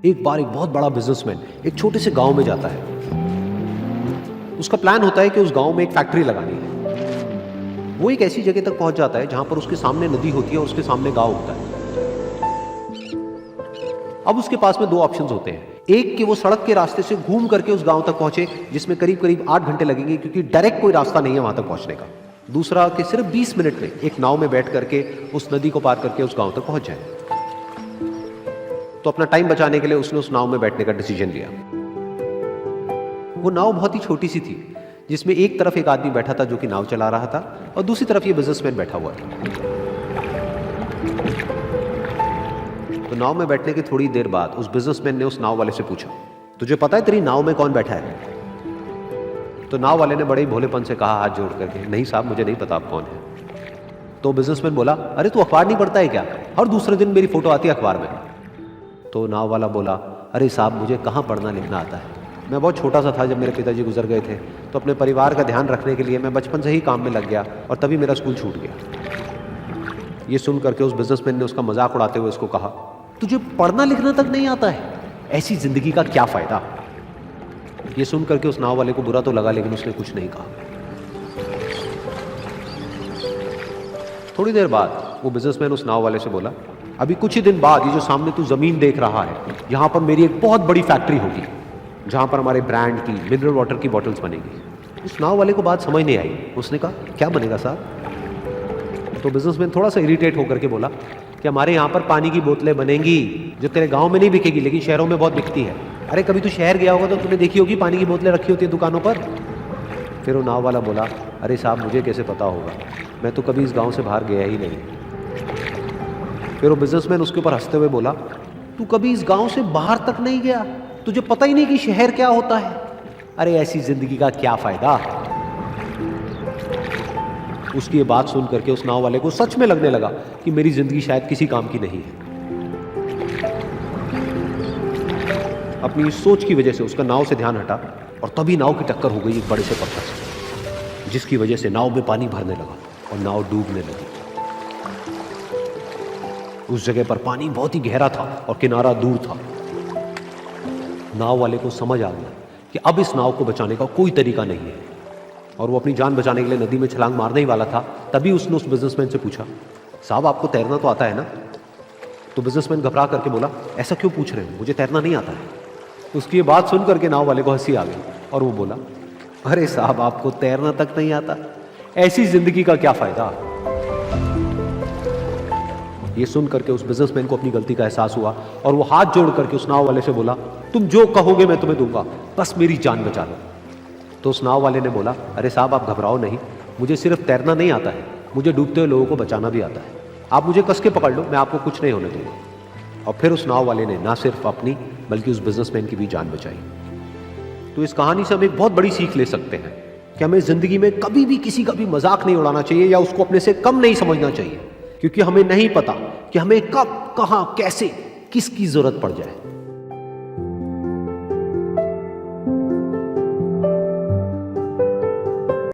एक बार एक बहुत बड़ा बिजनेसमैन एक छोटे से गांव में जाता है। उसका प्लान होता है कि उस गांव में एक फैक्ट्री लगानी है। वो एक ऐसी जगह तक पहुंच जाता है जहां पर उसके सामने नदी होती है और उसके सामने गांव होता है। अब उसके पास में दो ऑप्शंस होते हैं। एक कि वो सड़क के रास्ते से घूम करके उस गांव तक पहुंचे, जिसमें करीब करीब 8 घंटे लगेंगे, क्योंकि डायरेक्ट कोई रास्ता नहीं है वहां तक पहुंचने का। दूसरा कि सिर्फ 20 मिनट में एक नाव में बैठ करके उस नदी को पार करके उस गांव तक पहुंच जाए। तो अपना टाइम बचाने के लिए उसने उस नाव में बैठने का डिसीजन लिया। वो नाव बहुत ही छोटी सी थी, जिसमें एक तरफ एक आदमी बैठा था जो कि नाव चला रहा था और दूसरी तरफ ये बिजनेसमैन बैठा हुआ था। तो नाव में बैठने की थोड़ी देर बाद उस बिजनेसमैन ने उस नाव वाले से पूछा, तुझे पता है तेरी नाव में कौन बैठा है? तो नाव वाले ने बड़े ही भोलेपन से कहा हाथ जोड़ करके, नहीं साहब मुझे नहीं पता आप कौन है। तो बिजनेसमैन बोला, अरे तू अखबार नहीं पढ़ता है क्या? हर दूसरे दिन मेरी फोटो आती है अखबार में। तो नाव वाला बोला, अरे साहब मुझे कहाँ पढ़ना लिखना आता है, मैं बहुत छोटा सा था जब मेरे पिताजी गुजर गए थे, तो अपने परिवार का ध्यान रखने के लिए मैं बचपन से ही काम में लग गया और तभी मेरा स्कूल छूट गया। ये सुन करके उस बिजनेसमैन ने उसका मजाक उड़ाते हुए उसको कहा, तुझे पढ़ना लिखना तक नहीं आता है, ऐसी जिंदगी का क्या फायदा? ये सुन करके उस नाव वाले को बुरा तो लगा, लेकिन उसने कुछ नहीं कहा। थोड़ी देर बाद वो बिजनेसमैन उस नाव वाले से बोला, अभी कुछ ही दिन बाद ये जो सामने तू जमीन देख रहा है, यहां पर मेरी एक बहुत बड़ी फैक्ट्री होगी जहां पर हमारे ब्रांड की मिनरल वाटर की बॉटल्स बनेगी। उस नाव वाले को बात समझ नहीं आई। उसने कहा, क्या बनेगा साहब? तो बिजनेसमैन थोड़ा सा इरिटेट होकर के बोला कि हमारे यहाँ पर पानी की बोतलें बनेंगी जो तेरे गांव में नहीं बिकेगी, लेकिन शहरों में बहुत बिकती है। अरे कभी तू शहर गया होगा तो तूने देखी होगी पानी की बोतलें रखी होती है दुकानों पर। फिर वो नाव वाला बोला, अरे साहब मुझे कैसे पता होगा, मैं तो कभी इस गाँव से बाहर गया ही नहीं। फिर वो बिजनेसमैन उसके ऊपर हंसते हुए बोला, तू कभी इस गांव से बाहर तक नहीं गया, तुझे पता ही नहीं कि शहर क्या होता है? अरे ऐसी जिंदगी का क्या फायदा? उसकी ये बात सुन करके उस नाव वाले को सच में लगने लगा कि मेरी जिंदगी शायद किसी काम की नहीं है। अपनी सोच की वजह से उसका नाव से ध्यान हटा और तभी नाव की टक्कर हो गई एक बड़े से पत्थर से, जिसकी वजह से नाव में पानी भरने लगा और नाव डूबने लगी। उस जगह पर पानी बहुत ही गहरा था और किनारा दूर था। नाव वाले को समझ आ गया कि अब इस नाव को बचाने का कोई तरीका नहीं है और वो अपनी जान बचाने के लिए नदी में छलांग मारने ही वाला था। तभी उसने उस बिजनेसमैन से पूछा, साहब आपको तैरना तो आता है ना? तो बिजनेसमैन घबरा करके बोला, ऐसा क्यों पूछ रहे हो, मुझे तैरना नहीं आता है। उसकी ये बात सुन करके नाव वाले को हंसी आ गई और वो बोला, अरे साहब आपको तैरना तक नहीं आता, ऐसी जिंदगी का क्या फायदा? ये सुन करके उस बिजनेसमैन को अपनी गलती का एहसास हुआ और वो हाथ जोड़ करके उस नाव वाले से बोला, तुम जो कहोगे मैं तुम्हें दूंगा, बस मेरी जान बचा लो। तो उस नाव वाले ने बोला, अरे साहब आप घबराओ नहीं, मुझे सिर्फ तैरना नहीं आता है, मुझे डूबते हुए लोगों को बचाना भी आता है। आप मुझे कस के पकड़ लो, मैं आपको कुछ नहीं होने दूंगा। और फिर उस नाव वाले ने ना सिर्फ अपनी बल्कि उस बिजनेसमैन की भी जान बचाई। तो इस कहानी से हम एक बहुत बड़ी सीख ले सकते हैं कि हमें जिंदगी में कभी भी किसी का भी मजाक नहीं उड़ाना चाहिए या उसको अपने से कम नहीं समझना चाहिए, क्योंकि हमें नहीं पता कि हमें कब, कहां, कैसे, किसकी जरूरत पड़ जाए।